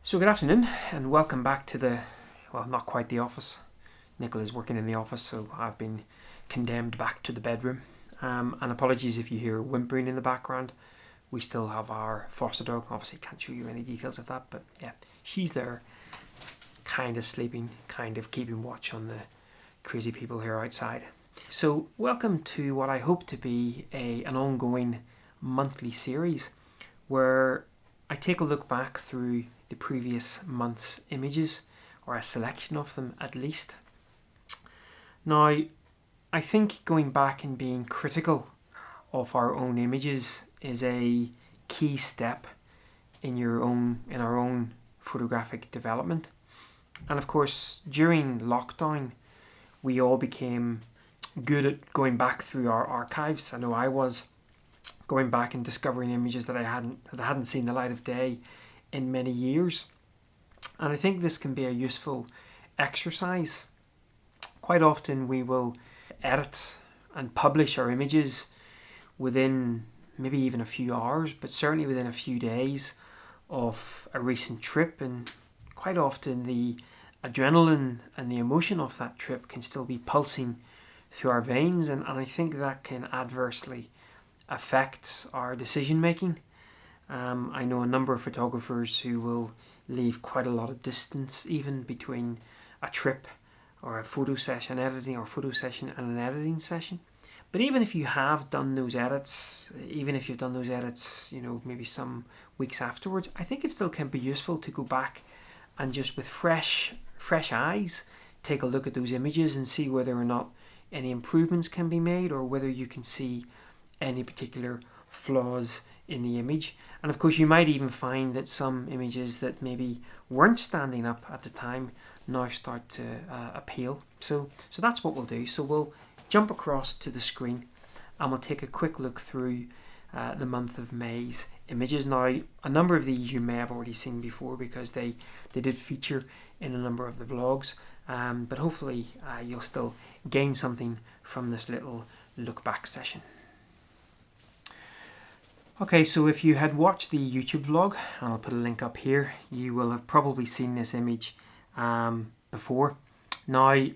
So good afternoon and welcome back to not quite the office. Nicola is working in the office, so I've been condemned back to the bedroom. And apologies if you hear whimpering in the background. We still have our foster dog. Obviously can't show you any details of that, but yeah, she's there, kind of sleeping, kind of keeping watch on the crazy people here outside. So welcome to what I hope to be an ongoing monthly series where I take a look back through the previous month's images, or a selection of them at least. Now, I think going back and being critical of our own images is a key step in our own photographic development. And of course, during lockdown, we all became good at going back through our archives. I know I was going back and discovering images that I hadn't seen the light of day in many years. And I think this can be a useful exercise. Quite often we will edit and publish our images within maybe even a few hours, but certainly within a few days of a recent trip, and quite often the adrenaline and the emotion of that trip can still be pulsing through our veins, and I think that can adversely affect our decision making. I know a number of photographers who will leave quite a lot of distance even between a trip or a photo session and an editing session. But even if you have done those edits, maybe some weeks afterwards, I think it still can be useful to go back and just with fresh eyes take a look at those images and see whether or not any improvements can be made, or whether you can see any particular flaws in the image. And of course you might even find that some images that maybe weren't standing up at the time now start to appeal. So that's what we'll do. So we'll jump across to the screen and we'll take a quick look through the month of May's images. Now, a number of these you may have already seen before because they did feature in a number of the vlogs, but hopefully you'll still gain something from this little look back session. Okay, so if you had watched the YouTube vlog, and I'll put a link up here, you will have probably seen this image before. Now,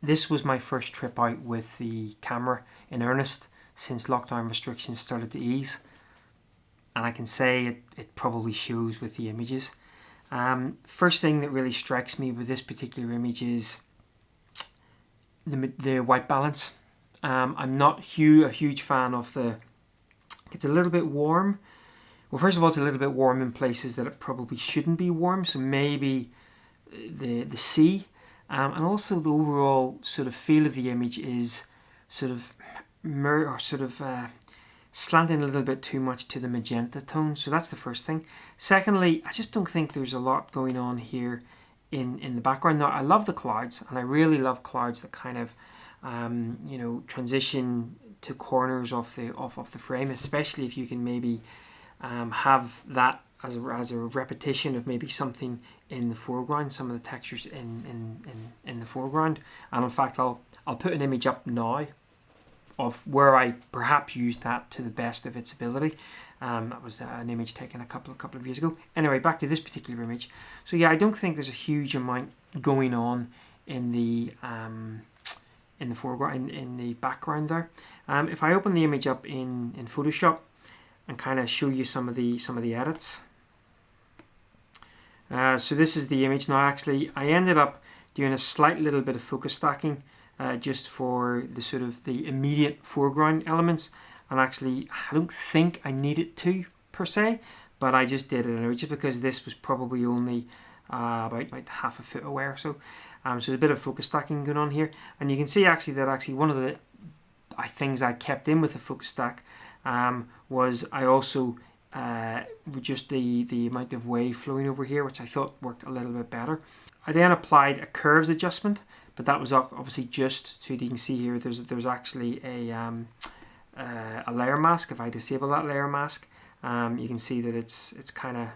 this was my first trip out with the camera in earnest since lockdown restrictions started to ease. And I can say it probably shows with the images. First thing that really strikes me with this particular image is the white balance. I'm not a huge fan of it's a little bit warm. Well, first of all, it's a little bit warm in places that it probably shouldn't be warm. So maybe the sea, and also the overall sort of feel of the image is sort of slanting a little bit too much to the magenta tone. So that's the first thing. Secondly, I just don't think there's a lot going on here in the background. Now, I love the clouds, and I really love clouds that kind of transition to corners of the frame, especially if you can maybe have that as a repetition of maybe something in the foreground, some of the textures in the foreground. And in fact, I'll put an image up now of where I perhaps used that to the best of its ability. That was an image taken a couple of years ago. Anyway, back to this particular image. So yeah, I don't think there's a huge amount going on in the foreground, in the background there. If I open the image up in Photoshop and kind of show you some of the edits. So this is the image now. Actually, I ended up doing a slight little bit of focus stacking just for the sort of the immediate foreground elements. And actually, I don't think I needed to per se, but I just did it anyway, just because this was probably only about half a foot away or so. So there's a bit of focus stacking going on here, and you can see that one of the things I kept in with the focus stack was I also reduced the amount of wave flowing over here, which I thought worked a little bit better. I then applied a curves adjustment, but that was obviously just so you can see here. There's actually a layer mask. If I disable that layer mask, you can see that it's kind of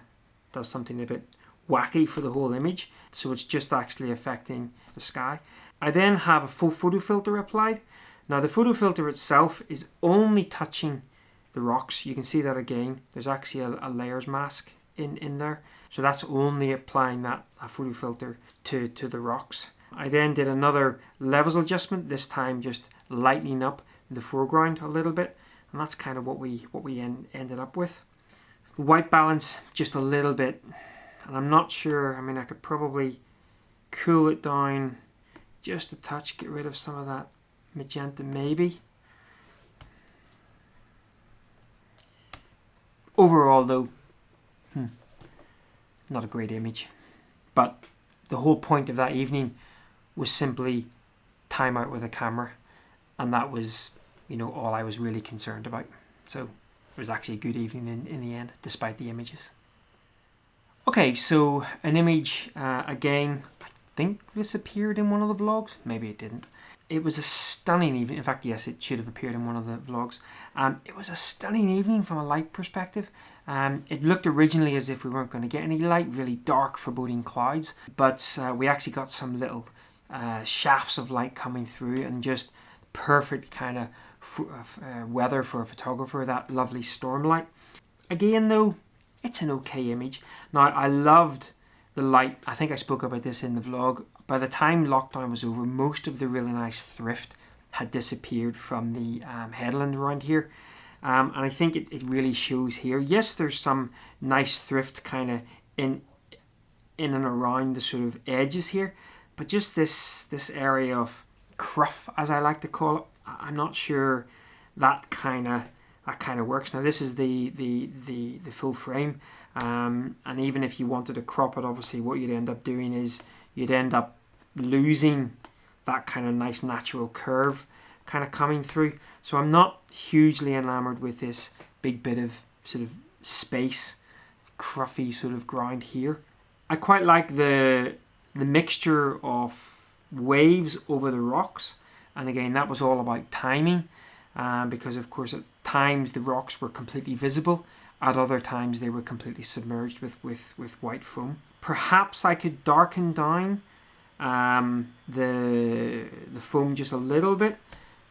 does something a bit wacky for the whole image. So it's just actually affecting the sky. I then have a full photo filter applied. Now the photo filter itself is only touching the rocks. You can see that again. There's actually a layers mask in there. So that's only applying that photo filter to the rocks. I then did another levels adjustment, this time just lightening up the foreground a little bit, and that's kind of what we ended up with. The white balance just a little bit, and I'm not sure, I mean, I could probably cool it down just a touch, get rid of some of that magenta maybe. Overall though, not a great image, but the whole point of that evening was simply time out with a camera, and that was, you know, all I was really concerned about. So it was actually a good evening in the end, despite the images. Okay, so an image, again, I think this appeared in one of the vlogs, maybe it didn't. It was a stunning evening. In fact, yes, it should have appeared in one of the vlogs. It was a stunning evening from a light perspective. It looked originally as if we weren't going to get any light, really dark, foreboding clouds. But we actually got some little shafts of light coming through, and just perfect kind of weather for a photographer, that lovely storm light. Again, though, it's an okay image. Now, I loved the light. I think I spoke about this in the vlog. By the time lockdown was over, most of the really nice thrift had disappeared from the headland around here. And I think it really shows here. Yes, there's some nice thrift kind of in and around the sort of edges here, but just this area of cruff, as I like to call it, I'm not sure that kind of works. Now this is the full frame, and even if you wanted to crop it, obviously what you'd end up doing is you'd end up losing that kind of nice natural curve kind of coming through. So I'm not hugely enamored with this big bit of sort of space, cruffy sort of ground here. I quite like the mixture of waves over the rocks, and again that was all about timing, because of course at times the rocks were completely visible, at other times they were completely submerged with white foam. Perhaps I could darken down the foam just a little bit.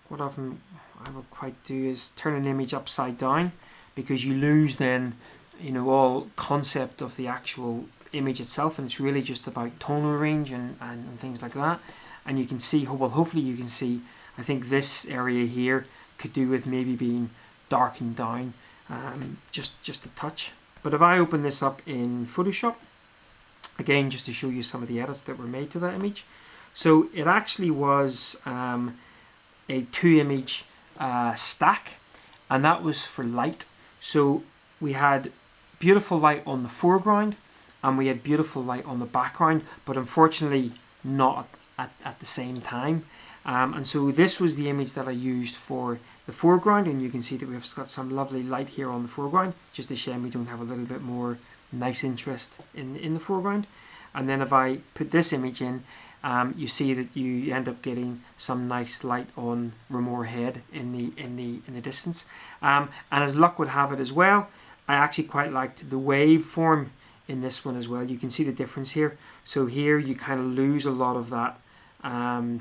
What often I will quite do is turn an image upside down, because you lose then, you know, all concept of the actual image itself, and it's really just about tonal range and things like that. And you can see, well, hopefully you can see, I think this area here could do with maybe being darkened down just a touch. But if I open this up in Photoshop, again, just to show you some of the edits that were made to that image. So it actually was a 2-image stack, and that was for light. So we had beautiful light on the foreground and we had beautiful light on the background, but unfortunately not at the same time. And so this was the image that I used for the foreground, and you can see that we've got some lovely light here on the foreground. Just a shame we don't have a little bit more nice interest in the foreground. And then if I put this image in, you see that you end up getting some nice light on Ramore Head in the distance. And as luck would have it as well, I actually quite liked the wave form in this one as well. You can see the difference here. So here you kind of lose a lot of that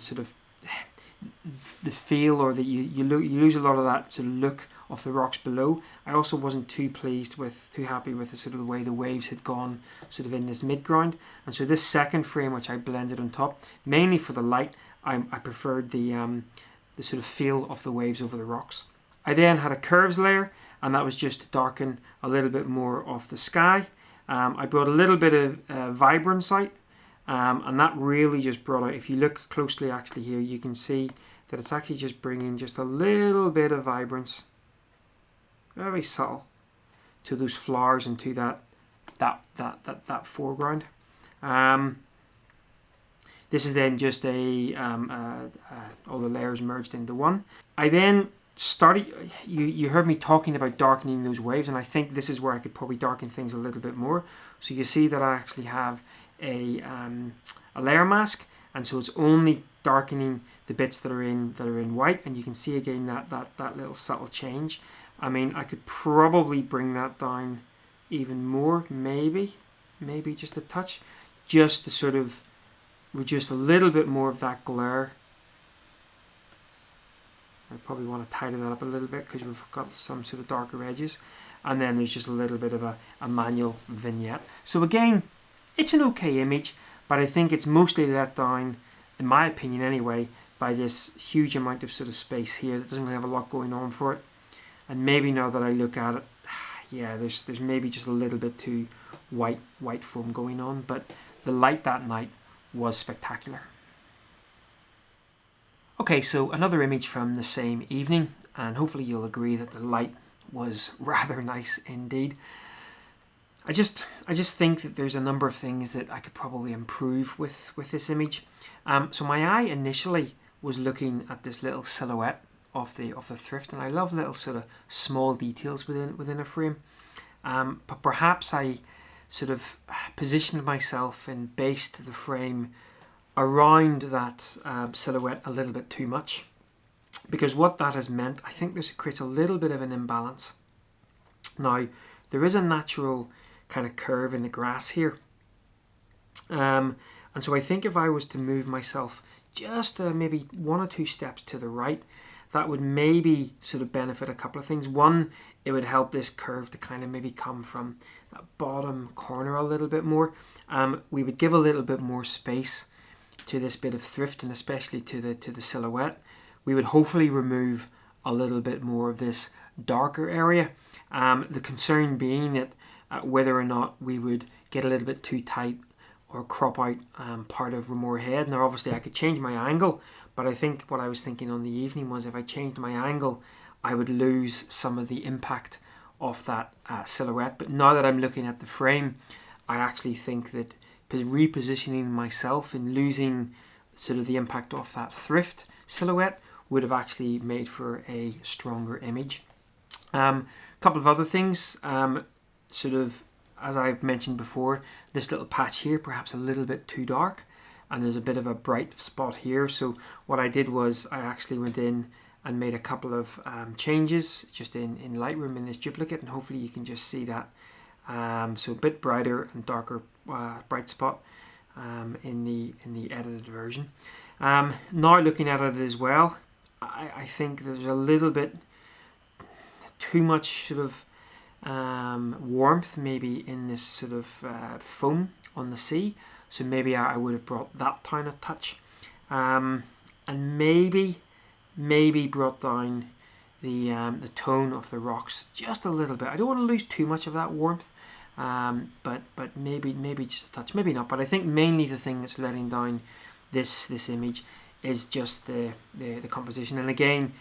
sort of the feel, or that you lose a lot of that sort of look of the rocks below. I also wasn't too happy with the sort of the way the waves had gone sort of in this midground. And so this second frame, which I blended on top, mainly for the light, I preferred the sort of feel of the waves over the rocks. I then had a curves layer, and that was just to darken a little bit more of the sky. I brought a little bit of vibrance out, and that really just brought out, if you look closely actually here, you can see that it's actually just bringing just a little bit of vibrance, very subtle, to those flowers and to that foreground. This is then just all the layers merged into one. I then started, you heard me talking about darkening those waves, and I think this is where I could probably darken things a little bit more. So you see that I actually have a layer mask, and so it's only darkening the bits that are in white, and you can see again that little subtle change. I mean, I could probably bring that down even more, maybe just a touch, just to sort of reduce a little bit more of that glare. I probably want to tidy that up a little bit because we've got some sort of darker edges. and then there's just a little bit of a manual vignette. So again, it's an okay image, but I think it's mostly let down, in my opinion anyway, by this huge amount of sort of space here that doesn't really have a lot going on for it. And maybe now that I look at it, yeah, there's maybe just a little bit too white foam going on, but the light that night was spectacular. Okay, so another image from the same evening, and hopefully you'll agree that the light was rather nice indeed. I just think that there's a number of things that I could probably improve with this image. So my eye initially was looking at this little silhouette of the thrift, and I love little sort of small details within a frame. But perhaps I sort of positioned myself and based the frame around that silhouette a little bit too much, because what that has meant, I think this creates a little bit of an imbalance. Now, there is a natural kind of curve in the grass here, and so I think if I was to move myself just maybe 1 or 2 steps to the right, that would maybe sort of benefit a couple of things. One, it would help this curve to kind of maybe come from that bottom corner a little bit more. We would give a little bit more space to this bit of thrift, and especially to the silhouette. We would hopefully remove a little bit more of this darker area. The concern being that whether or not we would get a little bit too tight or crop out part of Ramore Head. Now obviously I could change my angle, but I think what I was thinking on the evening was if I changed my angle, I would lose some of the impact of that silhouette. But now that I'm looking at the frame, I actually think that repositioning myself and losing sort of the impact of that thrift silhouette would have actually made for a stronger image. A couple of other things, sort of as I've mentioned before, this little patch here perhaps a little bit too dark, and there's a bit of a bright spot here. So what I did was I actually went in and made a couple of changes just in Lightroom in this duplicate, and hopefully you can just see that. So a bit brighter and darker bright spot in the edited version. Now looking at it as well, I think there's a little bit too much sort of warmth maybe in this sort of foam on the sea. So maybe I would have brought that down a touch, and maybe brought down the tone of the rocks just a little bit. I don't want to lose too much of that warmth, but maybe just a touch, maybe not. But I think mainly the thing that's letting down this image is just the composition, and again,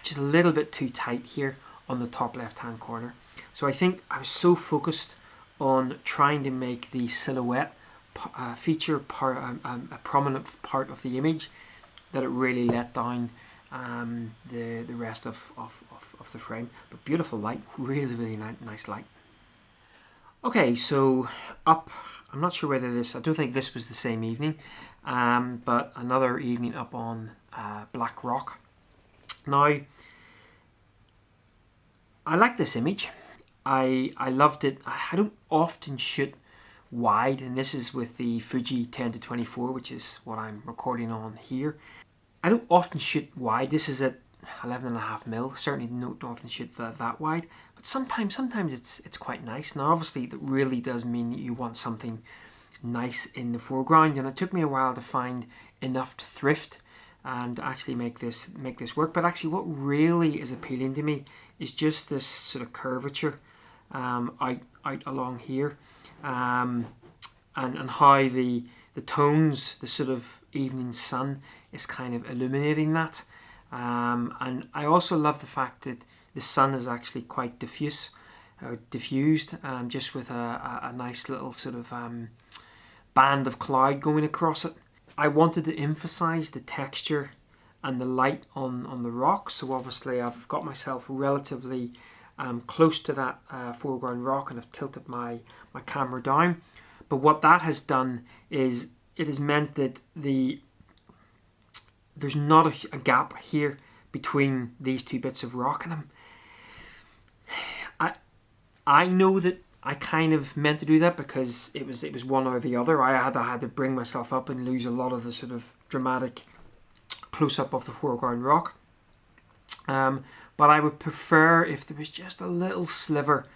just a little bit too tight here on the top left hand corner. So I think I was so focused on trying to make the silhouette feature part, a prominent part of the image, that it really let down the rest of the frame. But beautiful light, really nice light. Okay, so up, I'm not sure whether I don't think this was the same evening, but another evening up on Black Rock. Now, I like this image. I loved it. I don't often shoot wide, and this is with the Fuji 10-24, which is what I'm recording on here. I don't often shoot wide. This is at 11.5mm. Certainly don't often shoot that wide, but sometimes it's quite nice. Now obviously that really does mean that you want something nice in the foreground, and it took me a while to find enough to thrift and actually make this work. But actually what really is appealing to me is just this sort of curvature out along here, and how the tones, the sort of evening sun is kind of illuminating that, and I also love the fact that the sun is actually quite diffused, just with a nice little sort of band of cloud going across it. I wanted to emphasize the texture and the light on the rock, so obviously I've got myself relatively close to that foreground rock, and I've tilted my camera down. But what that has done is it has meant that there's not a gap here between these two bits of rock, and I know that I kind of meant to do that because it was one or the other. I had to bring myself up and lose a lot of the sort of dramatic close-up of the foreground rock. but I would prefer if there was just a little sliver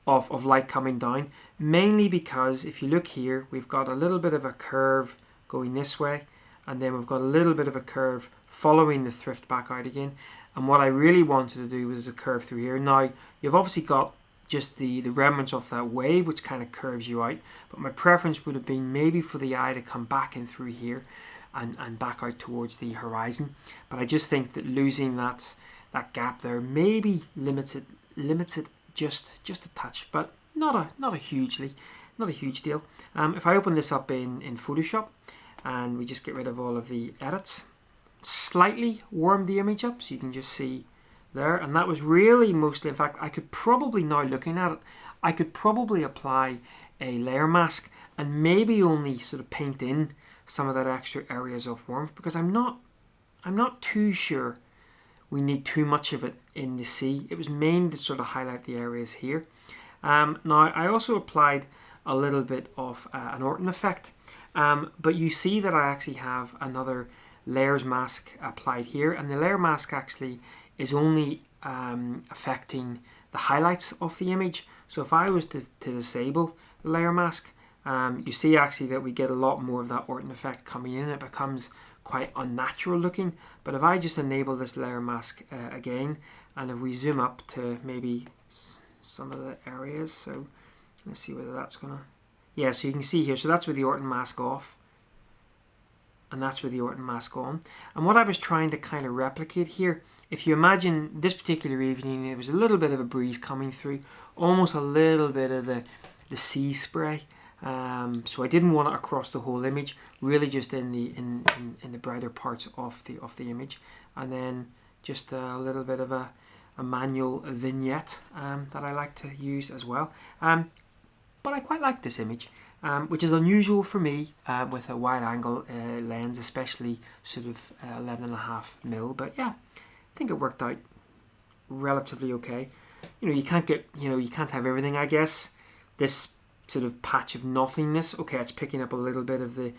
of light coming down, mainly because if you look here, we've got a little bit of a curve going this way, and then we've got a little bit of a curve following the thrift back out again. And what I really wanted to do was a curve through here. Now, you've obviously got just the remnants of that wave, which kind of curves you out, but my preference would have been maybe for the eye to come back in through here and back out towards the horizon. But I just think that losing that gap there maybe limits it just a touch, but not a huge deal. If I open this up in Photoshop and we just get rid of all of the edits, slightly warm the image up so you can just see there, and that was really mostly, in fact, I could probably, now looking at it, I could probably apply a layer mask and maybe only sort of paint in some of that extra areas of warmth, because I'm not too sure we need too much of it in the sea. It was mainly to sort of highlight the areas here. Now, I also applied a little bit of an Orton effect, but you see that I actually have another layers mask applied here, and the layer mask actually is only affecting the highlights of the image. So if I was to disable the layer mask, you see actually that we get a lot more of that Orton effect coming in. It becomes quite unnatural looking. But if I just enable this layer mask again, and if we zoom up to maybe some of the areas, so let's see whether that's gonna, yeah, so you can see here, so that's with the Orton mask off, and that's with the Orton mask on. And what I was trying to kind of replicate here, if you imagine this particular evening, there was a little bit of a breeze coming through, almost a little bit of the sea spray. So I didn't want it across the whole image, really just in the brighter parts of the image, and then just a little bit of a manual vignette that I like to use as well. But I quite like this image, which is unusual for me with a wide angle lens, especially sort of 11.5mm. But yeah, I think it worked out relatively okay. You can't have everything, I guess. This sort of patch of nothingness, okay, it's picking up a little bit of the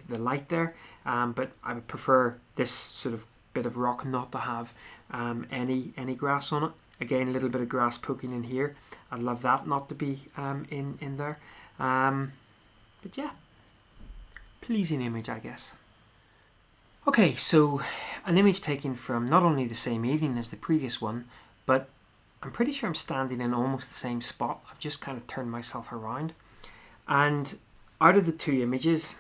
light there, but I would prefer this sort of bit of rock not to have any grass on it. Again, a little bit of grass poking in here. I'd love that not to be in there. But yeah, pleasing image, I guess. Okay, so an image taken from not only the same evening as the previous one, but I'm pretty sure I'm standing in almost the same spot. I've just kind of turned myself around. And out of the two images,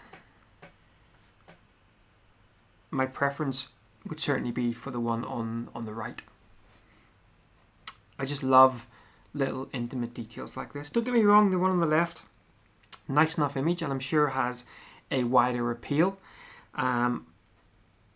my preference would certainly be for the one on the right. I just love little intimate details like this. Don't get me wrong, the one on the left, nice enough image, and I'm sure has a wider appeal.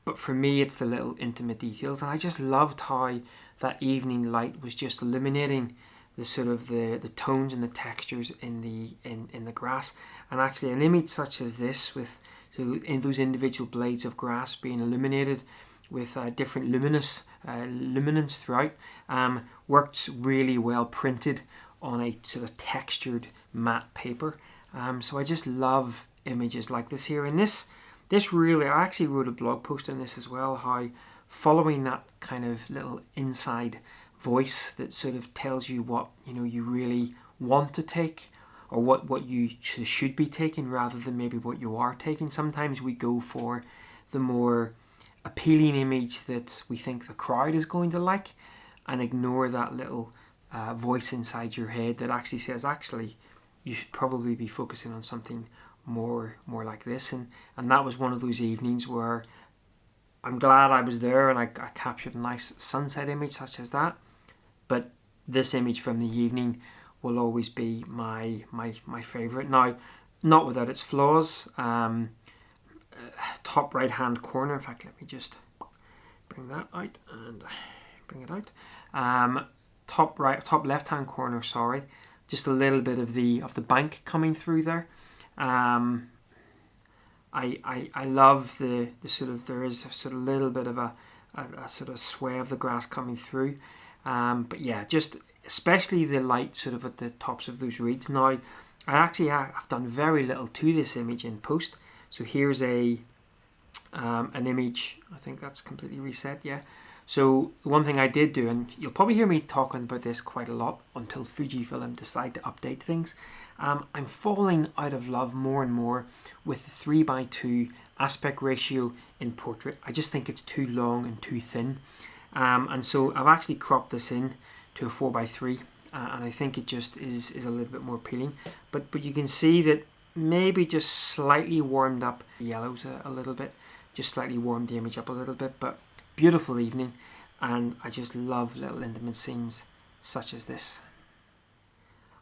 But for me, it's the little intimate details, and I just loved how that evening light was just illuminating the sort of the tones and the textures in the grass. And actually, an image such as this, with in those individual blades of grass being illuminated with different luminance throughout, worked really well printed on a sort of textured matte paper. So I just love images like this here. And this really, I actually wrote a blog post on this as well, how following that kind of little inside voice that sort of tells you what you really want to take, or what you should be taking rather than maybe what you are taking. Sometimes we go for the more appealing image that we think the crowd is going to like, and ignore that little voice inside your head that actually says, actually, you should probably be focusing on something more like this. And that was one of those evenings where I'm glad I was there and I captured a nice sunset image such as that. But this image from the evening will always be my favourite. Now, not without its flaws. Top right hand corner, in fact, let me just bring that out and bring it out. Top left hand corner, sorry, just a little bit of the bank coming through there. I love the sort of, there is a sort of little bit of a sort of sway of the grass coming through. But yeah, just especially the light sort of at the tops of those reeds. Now, I've done very little to this image in post. So here's an image, I think that's completely reset, yeah, So one thing I did do, and you'll probably hear me talking about this quite a lot until Fujifilm decide to update things, I'm falling out of love more and more with the 3:2 aspect ratio in portrait. I just think it's too long and too thin. And so I've actually cropped this in to a 4:3, and I think it just is a little bit more appealing. But you can see that maybe just slightly warmed up the yellows a little bit, just slightly warmed the image up a little bit. But beautiful evening, and I just love little intimate scenes such as this.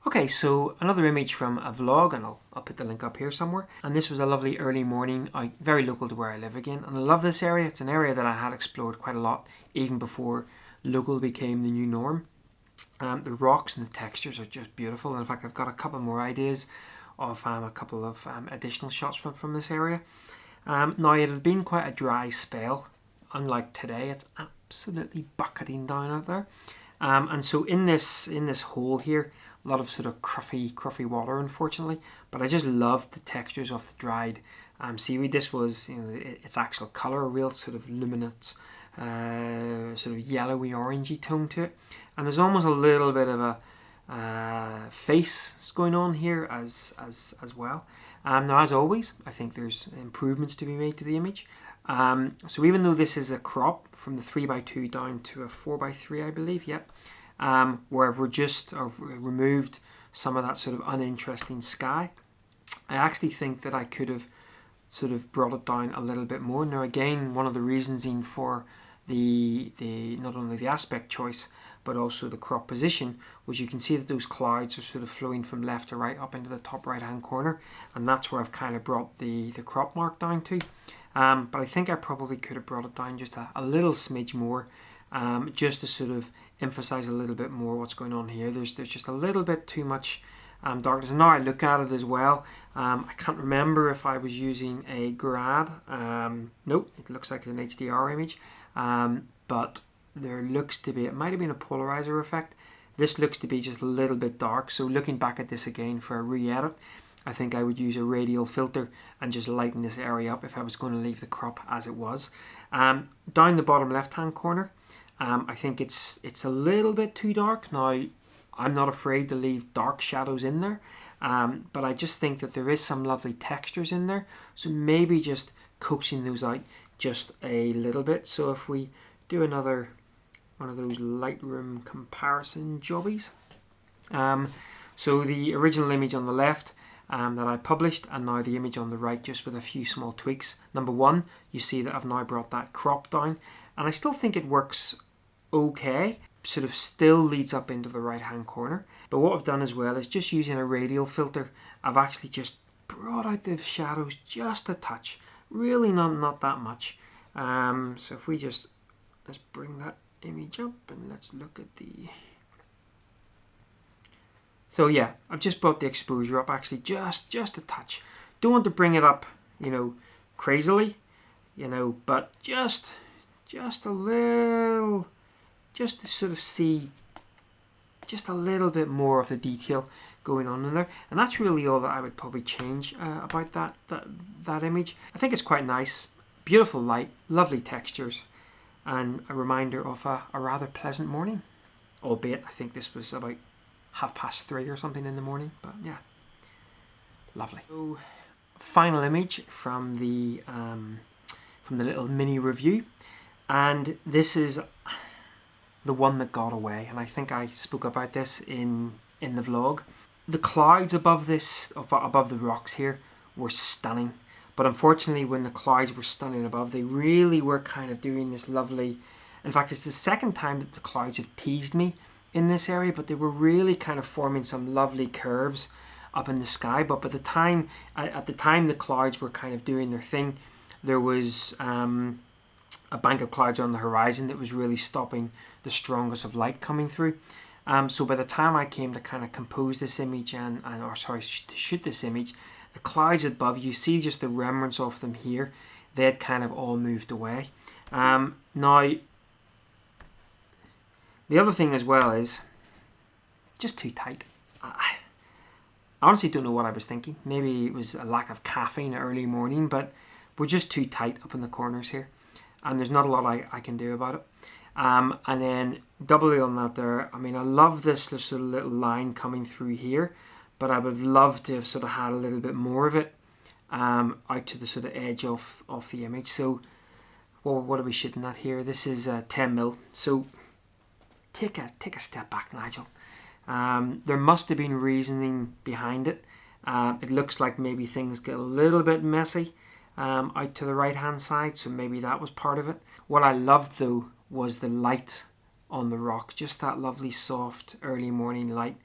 Okay, so another image from a vlog, and I'll put the link up here somewhere. And this was a lovely early morning out, very local to where I live again. And I love this area. It's an area that I had explored quite a lot, even before local became the new norm. The rocks and the textures are just beautiful. And in fact, I've got a couple more ideas of a couple of additional shots from this area. Now, it had been quite a dry spell. Unlike today, it's absolutely bucketing down out there. And so in this hole here, a lot of sort of cruffy water, unfortunately. But I just loved the textures of the dried seaweed. This was, its actual colour, a real sort of luminous, sort of yellowy orangey tone to it. And there's almost a little bit of a face going on here as well. Now, as always, I think there's improvements to be made to the image. So even though this is a crop from the 3:2 down to a 4:3, I believe, yep. Where I've removed some of that sort of uninteresting sky, I actually think that I could have sort of brought it down a little bit more. Now, again, one of the reasons for the not only the aspect choice but also the crop position was you can see that those clouds are sort of flowing from left to right up into the top right hand corner, and that's where I've kind of brought the crop mark down to. But I think I probably could have brought it down just a little smidge more, just to sort of emphasize a little bit more what's going on here. There's just a little bit too much darkness. And now I look at it as well, I can't remember if I was using a grad. Nope, it looks like an HDR image, but there looks to be, it might have been a polarizer effect. This looks to be just a little bit dark. So looking back at this again for a re-edit, I think I would use a radial filter and just lighten this area up if I was going to leave the crop as it was. Down the bottom left hand corner, I think it's a little bit too dark. Now, I'm not afraid to leave dark shadows in there, but I just think that there is some lovely textures in there. So maybe just coaxing those out just a little bit. So if we do another one of those Lightroom comparison jobbies. So the original image on the left that I published, and now the image on the right, just with a few small tweaks. Number one, you see that I've now brought that crop down, and I still think it works okay. Sort of still leads up into the right hand corner. But what I've done as well is just using a radial filter, I've actually just brought out the shadows just a touch, really not that much. So if we let's bring that image up and let's look at the... So yeah, I've just brought the exposure up actually just a touch. Don't want to bring it up, crazily, but just a little, just to sort of see just a little bit more of the detail going on in there. And that's really all that I would probably change about that image. I think it's quite nice, beautiful light, lovely textures, and a reminder of a rather pleasant morning. Albeit, I think this was about 3:30 or something in the morning, but yeah, lovely. So, final image from the little mini review, and this is the one that got away, and I think I spoke about this in the vlog. The clouds above the rocks here were stunning, but unfortunately when the clouds were stunning above, they really were kind of doing this lovely, in fact it's the second time that the clouds have teased me in this area, but they were really kind of forming some lovely curves up in the sky. But at the time the clouds were kind of doing their thing, there was a bank of clouds on the horizon that was really stopping the strongest of light coming through. So by the time I came to kind of compose this image to shoot this image, the clouds above, you see just the remnants of them here, they had kind of all moved away. Now, the other thing as well is just too tight. I honestly don't know what I was thinking. Maybe it was a lack of caffeine early morning, but we're just too tight up in the corners here, and there's not a lot I can do about it. And then doubling on that there, I mean, I love this sort of little line coming through here, but I would have loved to have sort of had a little bit more of it out to the sort of edge of the image. So, well, what are we shooting at here? This is 10mm. So take a step back, Nigel. There must have been reasoning behind it. It looks like maybe things get a little bit messy out to the right hand side, so maybe that was part of it. What I loved though was the light on the rock, just that lovely soft early morning light.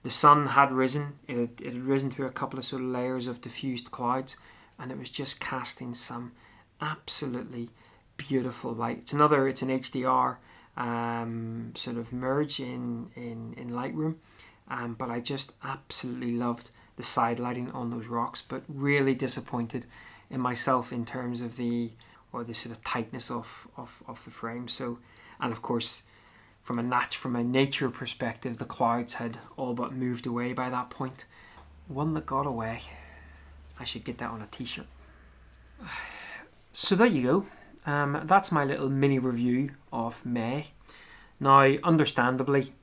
The sun had risen, it had risen through a couple of sort of layers of diffused clouds, and it was just casting some absolutely beautiful light. It's an HDR sort of merge in Lightroom, but I just absolutely loved the side lighting on those rocks, but really disappointed in myself in terms of the sort of tightness of the frame. So, and of course, from a nature perspective, the clouds had all but moved away by that point. One that got away. I should get that on a t-shirt. So there you go. That's my little mini review of May. Now, understandably,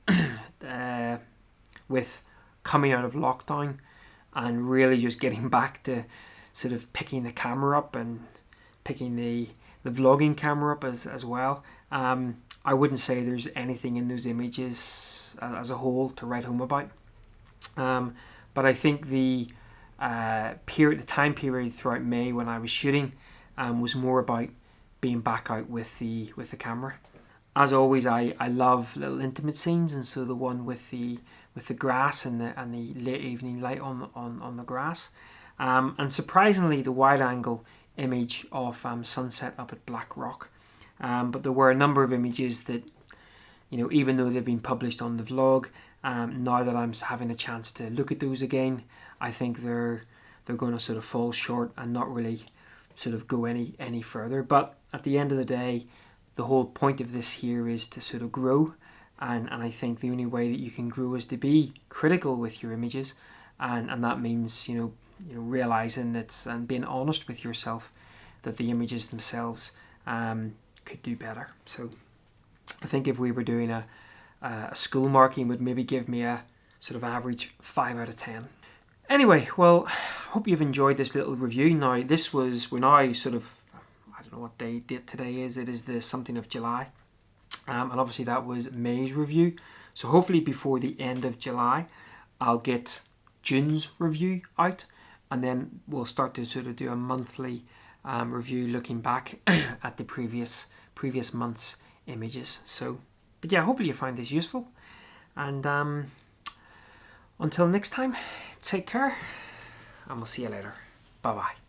with coming out of lockdown and really just getting back to sort of picking the camera up and picking the vlogging camera up as well, I wouldn't say there's anything in those images as a whole to write home about. But I think the time period throughout May when I was shooting was more about being back out with the camera. As always, I love little intimate scenes, and so the one with the grass and the late evening light on the grass, and surprisingly the wide angle image of sunset up at Black Rock. But there were a number of images that, you know, even though they've been published on the vlog, now that I'm having a chance to look at those again, I think they're going to sort of fall short and not really sort of go any further. But at the end of the day, the whole point of this here is to sort of grow, and I think the only way that you can grow is to be critical with your images, and that means you know realizing that and being honest with yourself that the images themselves could do better. So I think if we were doing a school marking, would maybe give me a sort of average 5 out of 10. Anyway, well, hope you've enjoyed this little review. Now we're now sort of, I don't know what date today is. It is the something of July, and obviously that was May's review. So hopefully before the end of July, I'll get June's review out, and then we'll start to sort of do a monthly review looking back at the previous month's images. So, but yeah, hopefully you find this useful, and until next time, take care, and we'll see you later. Bye bye.